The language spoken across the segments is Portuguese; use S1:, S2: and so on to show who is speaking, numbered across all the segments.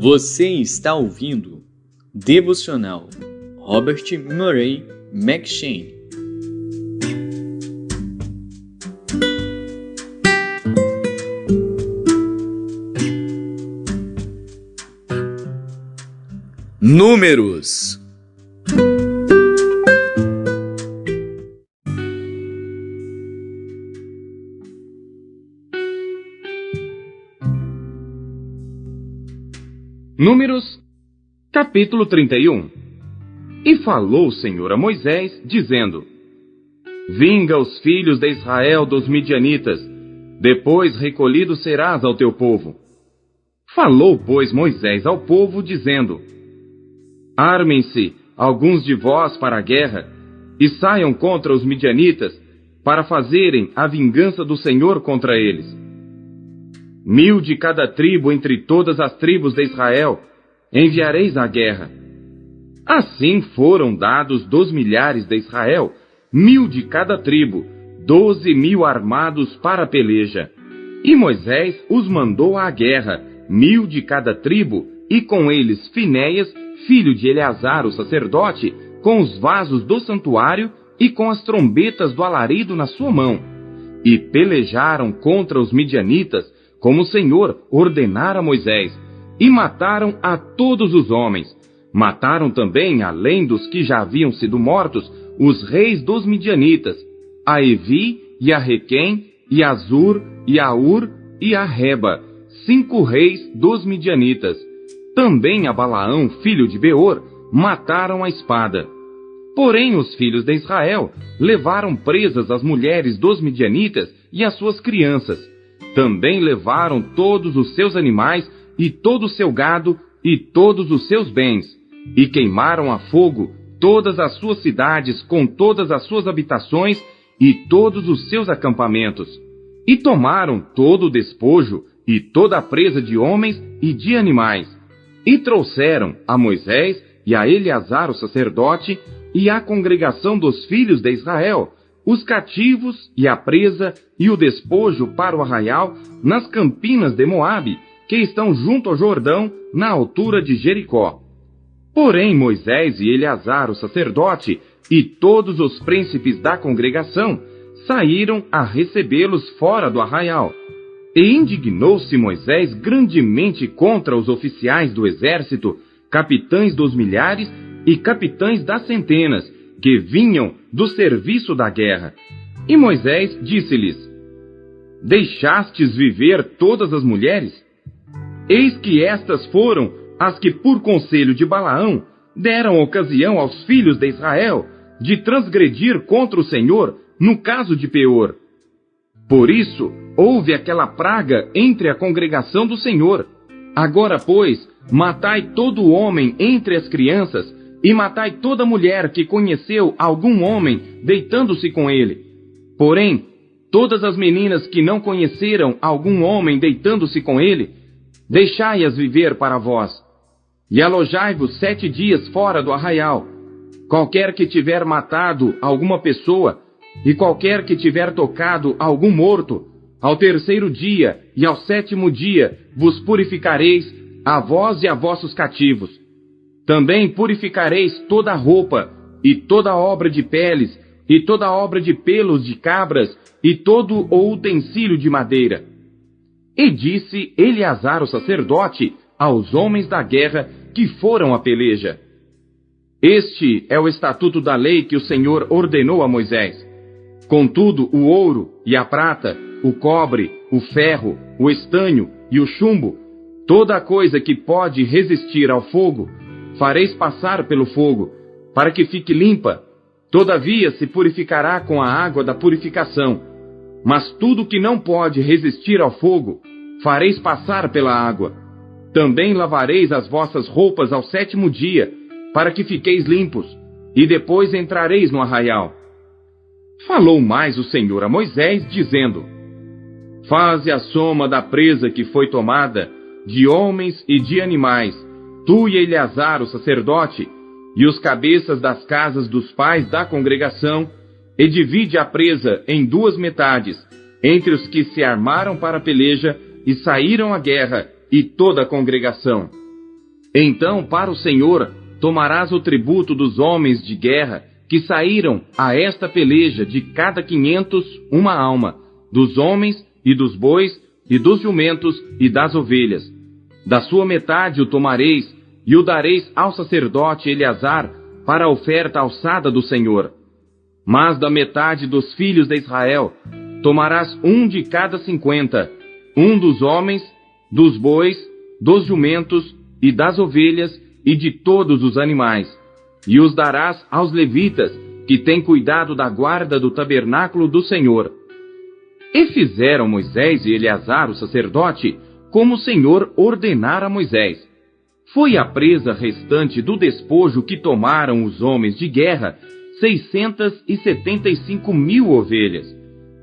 S1: Você está ouvindo Devocional Robert Murray McCheyne. Números.
S2: Números, capítulo 31. E falou o Senhor a Moisés, dizendo: Vinga os filhos de Israel dos midianitas, depois recolhido serás ao teu povo. Falou, pois, Moisés ao povo, dizendo: Armem-se alguns de vós para a guerra, e saiam contra os midianitas, para fazerem a vingança do Senhor contra eles. 1000 de cada tribo entre todas as tribos de Israel enviareis à guerra. Assim foram dados dos milhares de Israel, 1000 de cada tribo, 12.000 armados para a peleja. E Moisés os mandou à guerra, 1000 de cada tribo, e com eles Finéias, filho de Eleazar o sacerdote, com os vasos do santuário e com as trombetas do alarido na sua mão. E pelejaram contra os midianitas, como o Senhor ordenara a Moisés, e mataram a todos os homens. Mataram também, além dos que já haviam sido mortos, os reis dos midianitas, a Evi, e a Requém, e a Zur, e a Ur, e a Reba, 5 reis dos midianitas. Também a Balaão, filho de Beor, mataram a espada. Porém os filhos de Israel levaram presas as mulheres dos midianitas e as suas crianças. Também levaram todos os seus animais, e todo o seu gado, e todos os seus bens, e queimaram a fogo todas as suas cidades, com todas as suas habitações, e todos os seus acampamentos. E tomaram todo o despojo, e toda a presa de homens e de animais, e trouxeram a Moisés, e a Eleazar o sacerdote, e à congregação dos filhos de Israel, os cativos e a presa e o despojo para o arraial nas campinas de Moabe, que estão junto ao Jordão, na altura de Jericó. Porém Moisés e Eleazar o sacerdote e todos os príncipes da congregação saíram a recebê-los fora do arraial. E indignou-se Moisés grandemente contra os oficiais do exército, capitães dos milhares e capitães das centenas, que vinham do serviço da guerra. E Moisés disse-lhes: Deixastes viver todas as mulheres? Eis que estas foram as que, por conselho de Balaão, deram ocasião aos filhos de Israel de transgredir contra o Senhor no caso de Peor. Por isso, houve aquela praga entre a congregação do Senhor. Agora, pois, matai todo homem entre as crianças, e matai toda mulher que conheceu algum homem deitando-se com ele. Porém, todas as meninas que não conheceram algum homem deitando-se com ele, deixai-as viver para vós. E alojai-vos 7 dias fora do arraial. Qualquer que tiver matado alguma pessoa, e qualquer que tiver tocado algum morto, ao 3º dia e ao 7º dia vos purificareis, a vós e a vossos cativos. Também purificareis toda a roupa, e toda a obra de peles, e toda a obra de pelos de cabras, e todo o utensílio de madeira. E disse Eleazar o sacerdote aos homens da guerra que foram à peleja: Este é o estatuto da lei que o Senhor ordenou a Moisés. Contudo, o ouro e a prata, o cobre, o ferro, o estanho e o chumbo, toda a coisa que pode resistir ao fogo, fareis passar pelo fogo, para que fique limpa. Todavia se purificará com a água da purificação. Mas tudo que não pode resistir ao fogo, fareis passar pela água. Também lavareis as vossas roupas ao 7º dia, para que fiqueis limpos, e depois entrareis no arraial. Falou mais o Senhor a Moisés, dizendo: Faze a soma da presa que foi tomada, de homens e de animais, tu e Eleazar o sacerdote, e os cabeças das casas dos pais da congregação, e divide a presa em 2 metades, entre os que se armaram para a peleja e saíram à guerra, e toda a congregação. Então, para o Senhor, tomarás o tributo dos homens de guerra que saíram a esta peleja, de cada 500 uma alma, dos homens e dos bois e dos jumentos e das ovelhas. Da sua metade o tomareis e o dareis ao sacerdote Eleazar para a oferta alçada do Senhor. Mas da metade dos filhos de Israel tomarás um de cada 50, um dos homens, dos bois, dos jumentos e das ovelhas e de todos os animais, e os darás aos levitas, que têm cuidado da guarda do tabernáculo do Senhor. E fizeram Moisés e Eleazar, o sacerdote, como o Senhor ordenara a Moisés. Foi a presa restante do despojo que tomaram os homens de guerra, 675.000 ovelhas,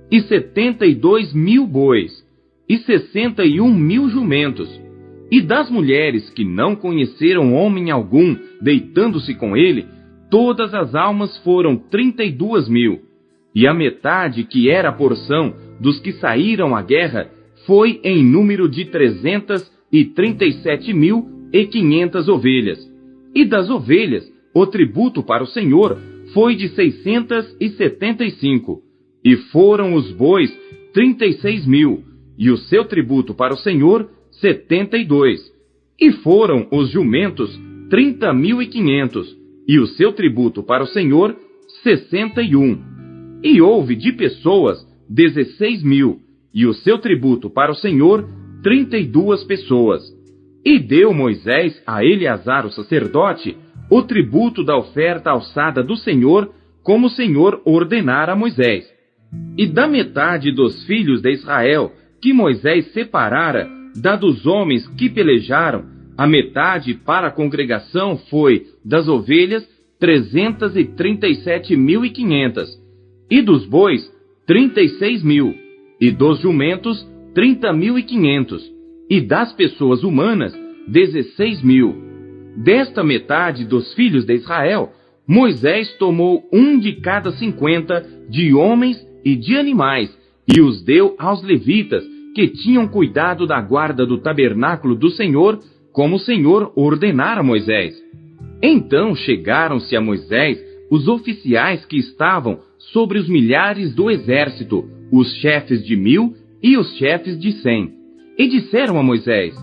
S2: e 72.000 bois, e 61.000 jumentos. E das mulheres que não conheceram homem algum, deitando-se com ele, todas as almas foram 32.000. E a metade, que era a porção dos que saíram à guerra, foi em número de 337.500 ovelhas. E das ovelhas, o tributo para o Senhor foi de 675. E foram os bois 36.000, e o seu tributo para o Senhor 72. E foram os jumentos 30.500, e o seu tributo para o Senhor 61. E houve de pessoas 16.000, e o seu tributo para o Senhor 32 pessoas. E deu Moisés a Eleazar, o sacerdote, o tributo da oferta alçada do Senhor, como o Senhor ordenara a Moisés. E da metade dos filhos de Israel, que Moisés separara, da dos homens que pelejaram, a metade para a congregação foi das ovelhas 337.500, e dos bois 36.000, e dos jumentos 30.500, e das pessoas humanas 16.000. Desta metade dos filhos de Israel, Moisés tomou um de cada 50 de homens e de animais, e os deu aos levitas, que tinham cuidado da guarda do tabernáculo do Senhor, como o Senhor ordenara a Moisés. Então chegaram-se a Moisés os oficiais que estavam sobre os milhares do exército, os chefes de 1.000 e os chefes de 100, e disseram a Moisés: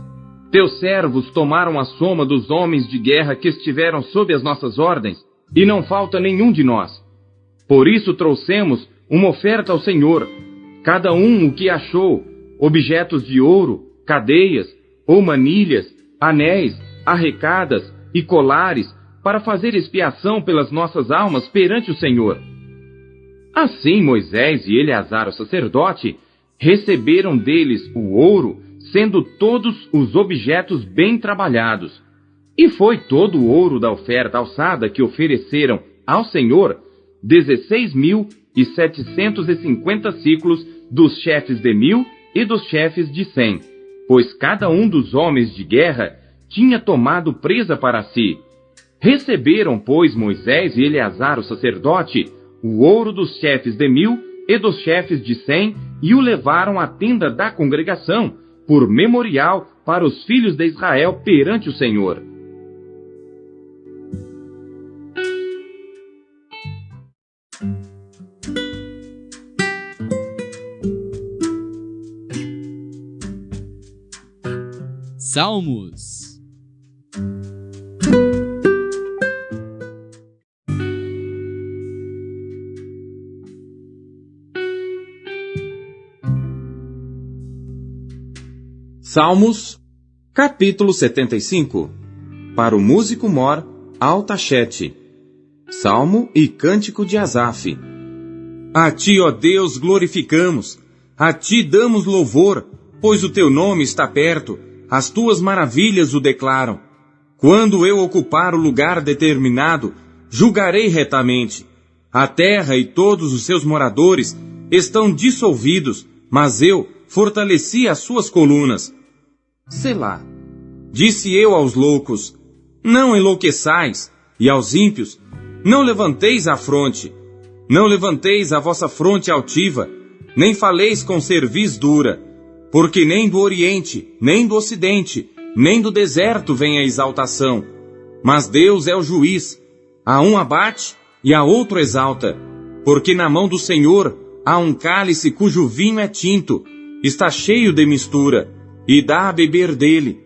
S2: Teus servos tomaram a soma dos homens de guerra que estiveram sob as nossas ordens, e não falta nenhum de nós. Por isso trouxemos uma oferta ao Senhor, cada um o que achou, objetos de ouro, cadeias, ou manilhas, anéis, arrecadas e colares, para fazer expiação pelas nossas almas perante o Senhor. Assim Moisés e Eleazar, o sacerdote, receberam deles o ouro, sendo todos os objetos bem trabalhados. E foi todo o ouro da oferta alçada que ofereceram ao Senhor, 16.750 ciclos dos chefes de 1.000 e dos chefes de 100, pois cada um dos homens de guerra tinha tomado presa para si. Receberam, pois, Moisés e Eleazar, o sacerdote, o ouro dos chefes de 1.000 e dos chefes de 100, e o levaram à tenda da congregação, por memorial para os filhos de Israel perante o Senhor.
S1: Salmos.
S2: Salmos, capítulo 75. Para o músico mor, Altachete. Salmo e cântico de Asaf. A ti, ó Deus, glorificamos, a ti damos louvor, pois o teu nome está perto, as tuas maravilhas o declaram. Quando eu ocupar o lugar determinado, julgarei retamente. A terra e todos os seus moradores estão dissolvidos, mas eu fortaleci as suas colunas. Selá. Disse eu aos loucos: não enlouqueçais, e aos ímpios: não levanteis a fronte. Não levanteis a vossa fronte altiva, nem faleis com cerviz dura, porque nem do Oriente, nem do Ocidente, nem do deserto vem a exaltação. Mas Deus é o juiz, a um abate e a outro exalta. Porque na mão do Senhor há um cálice cujo vinho é tinto, está cheio de mistura, e dá a beber dele.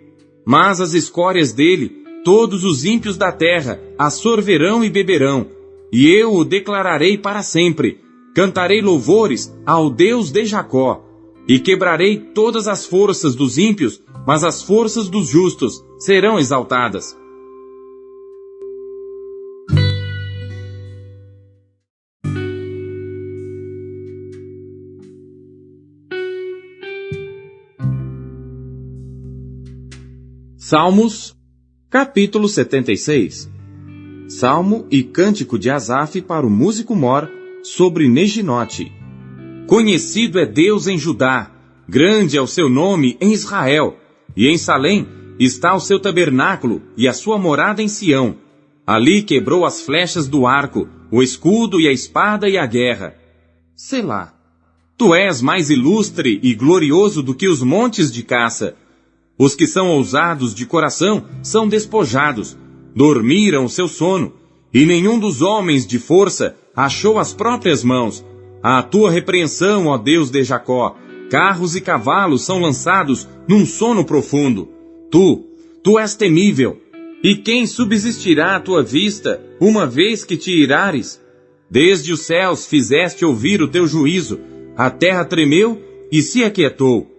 S2: Mas as escórias dele, todos os ímpios da terra a sorverão e beberão, e eu o declararei para sempre. Cantarei louvores ao Deus de Jacó, e quebrarei todas as forças dos ímpios, mas as forças dos justos serão exaltadas. Salmos, capítulo 76. Salmo e cântico de Asaf para o músico mor, sobre Neginote. Conhecido é Deus em Judá, grande é o seu nome em Israel, e em Salém está o seu tabernáculo e a sua morada em Sião. Ali quebrou as flechas do arco, o escudo e a espada e a guerra. Selá. Tu és mais ilustre e glorioso do que os montes de caça. Os que são ousados de coração são despojados, dormiram o seu sono, e nenhum dos homens de força achou as próprias mãos. À tua repreensão, ó Deus de Jacó, carros e cavalos são lançados num sono profundo. Tu és temível, e quem subsistirá à tua vista, uma vez que te irares? Desde os céus fizeste ouvir o teu juízo, a terra tremeu e se aquietou.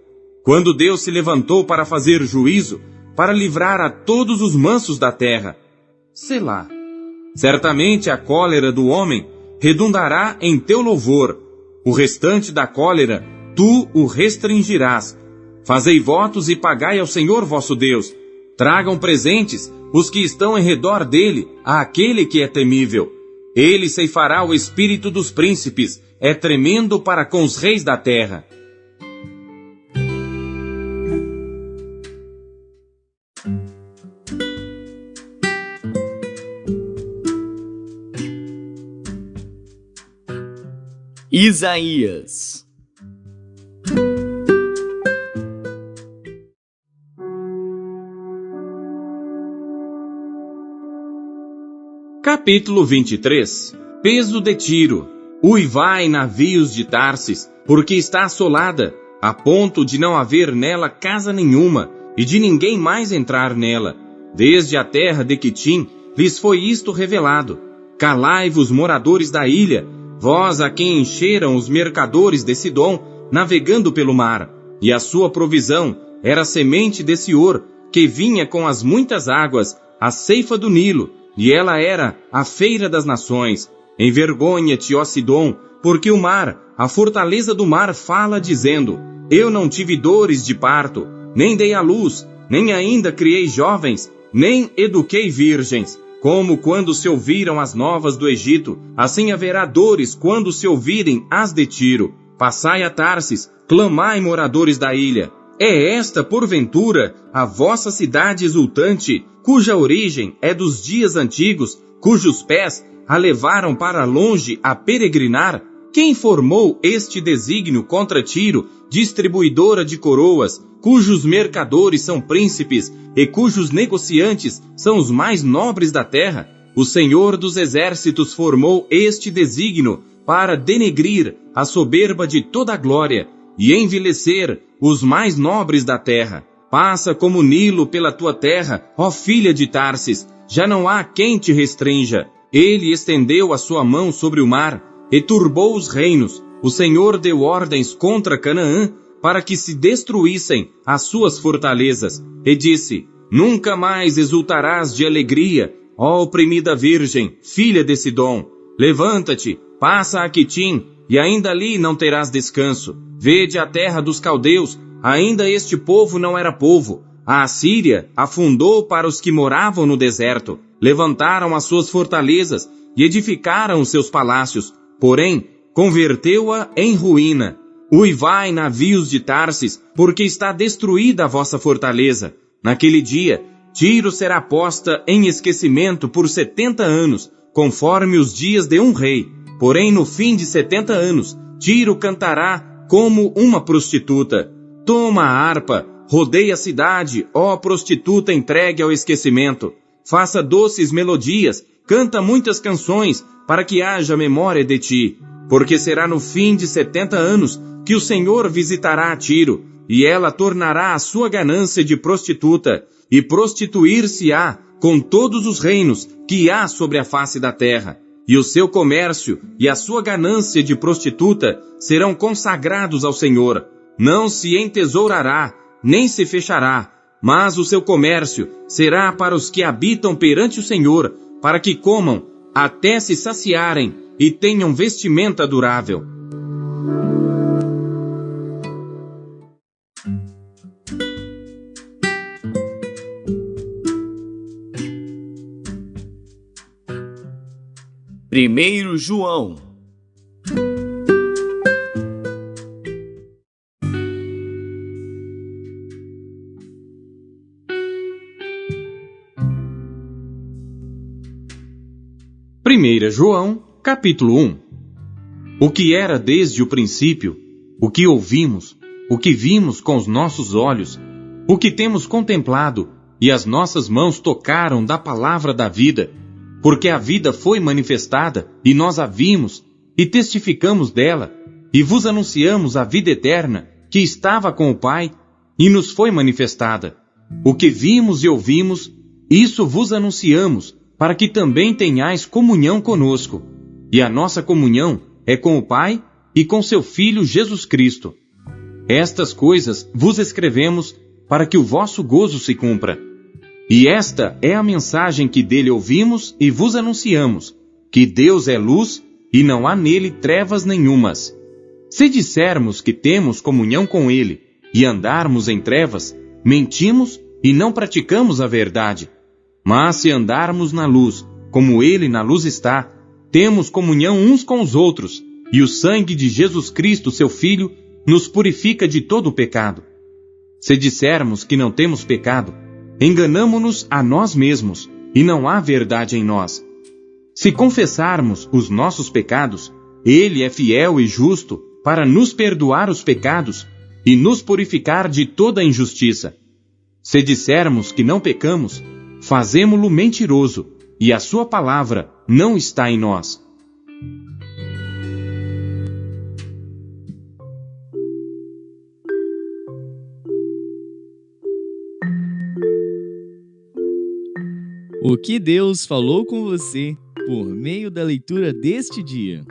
S2: Quando Deus se levantou para fazer juízo, para livrar a todos os mansos da terra. Selá. Certamente a cólera do homem redundará em teu louvor. O restante da cólera, tu o restringirás. Fazei votos e pagai ao Senhor vosso Deus. Tragam presentes os que estão em redor dele, àquele que é temível. Ele ceifará o espírito dos príncipes, é tremendo para com os reis da terra.
S1: Isaías.
S2: Capítulo 23. Peso de Tiro. Uivai, navios de Tarsis, porque está assolada, a ponto de não haver nela casa nenhuma, e de ninguém mais entrar nela. Desde a terra de Quitim lhes foi isto revelado. Calai-vos, moradores da ilha, vós a quem encheram os mercadores de Sidom, navegando pelo mar, e a sua provisão era a semente de Sior, que vinha com as muitas águas, a ceifa do Nilo, e ela era a feira das nações. Envergonha-te, ó Sidom, porque o mar, a fortaleza do mar, fala dizendo: eu não tive dores de parto, nem dei à luz, nem ainda criei jovens, nem eduquei virgens. Como quando se ouviram as novas do Egito, assim haverá dores quando se ouvirem as de Tiro. Passai a Tarsis, clamai, moradores da ilha. É esta, porventura, a vossa cidade exultante, cuja origem é dos dias antigos, cujos pés a levaram para longe a peregrinar? Quem formou este desígnio contra Tiro, distribuidora de coroas, cujos mercadores são príncipes e cujos negociantes são os mais nobres da terra? O Senhor dos exércitos formou este desígnio para denegrir a soberba de toda a glória e envilecer os mais nobres da terra. Passa como Nilo pela tua terra, ó filha de Tarsis, já não há quem te restrinja. Ele estendeu a sua mão sobre o mar e turbou os reinos. O Senhor deu ordens contra Canaã para que se destruíssem as suas fortalezas, e disse: nunca mais exultarás de alegria, ó oprimida virgem, filha de Sidom. Levanta-te, passa a Quitim, e ainda ali não terás descanso. Vede a terra dos caldeus, ainda este povo não era povo. A Assíria afundou para os que moravam no deserto. Levantaram as suas fortalezas e edificaram os seus palácios, porém converteu-a em ruína. Uivai, navios de Tarsis, porque está destruída a vossa fortaleza. Naquele dia, Tiro será posta em esquecimento por 70 anos, conforme os dias de um rei. Porém, no fim de 70 anos, Tiro cantará como uma prostituta. Toma a harpa, Rodeie a cidade, ó prostituta entregue ao esquecimento. Faça doces melodias, canta muitas canções, para que haja memória de ti. Porque será no fim de 70 anos que o Senhor visitará a Tiro, e ela tornará a sua ganância de prostituta, e prostituir-se-á com todos os reinos que há sobre a face da terra. E o seu comércio e a sua ganância de prostituta serão consagrados ao Senhor. Não se entesourará, nem se fechará, mas o seu comércio será para os que habitam perante o Senhor, para que comam até se saciarem e tenham vestimenta durável.
S1: Primeiro João.
S2: Primeira João, capítulo 1. O que era desde o princípio, o que ouvimos, o que vimos com os nossos olhos, o que temos contemplado e as nossas mãos tocaram da palavra da vida, porque a vida foi manifestada e nós a vimos e testificamos dela e vos anunciamos a vida eterna que estava com o Pai e nos foi manifestada. O que vimos e ouvimos, isso vos anunciamos, para que também tenhais comunhão conosco. E a nossa comunhão é com o Pai e com seu Filho Jesus Cristo. Estas coisas vos escrevemos para que o vosso gozo se cumpra. E esta é a mensagem que dele ouvimos e vos anunciamos, que Deus é luz e não há nele trevas nenhumas. Se dissermos que temos comunhão com ele e andarmos em trevas, mentimos e não praticamos a verdade. Mas se andarmos na luz, como ele na luz está, temos comunhão uns com os outros, e o sangue de Jesus Cristo, seu Filho, nos purifica de todo o pecado. Se dissermos que não temos pecado, enganamo-nos a nós mesmos, e não há verdade em nós. Se confessarmos os nossos pecados, ele é fiel e justo para nos perdoar os pecados e nos purificar de toda a injustiça. Se dissermos que não pecamos, fazemo-lo mentiroso, e a sua palavra não está em nós.
S1: O que Deus falou com você por meio da leitura deste dia?